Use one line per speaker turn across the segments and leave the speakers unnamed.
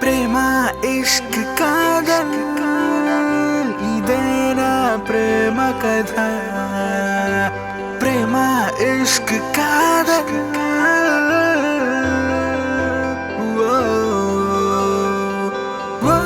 प्रेम इश्क कादल इदेना प्रेम कथा प्रेम इश्क कादल वो, वो,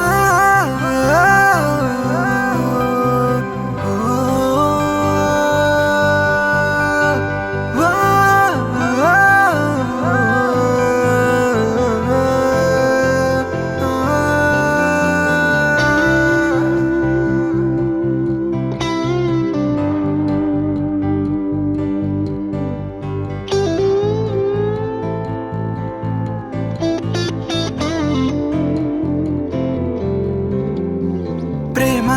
प्रेम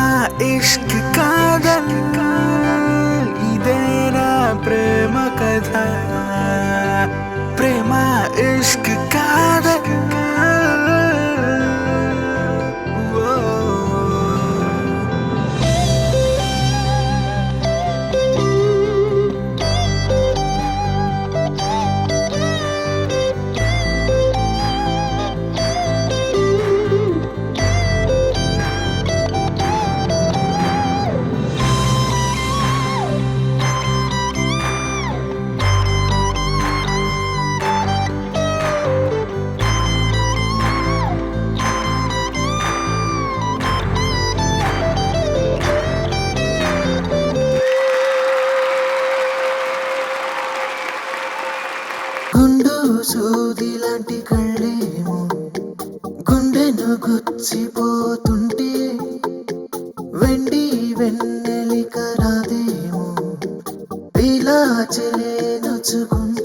इश्क कादल इदेना प्रेम कथा प्रेम इश्क कादल वो,
గుండు సూది లాంటి కళ్ళేమో గుండెను గుచ్చిపోతుంటే వెండి వెన్నెలిక రాదేమో ఇలా నొచ్చుకుంటే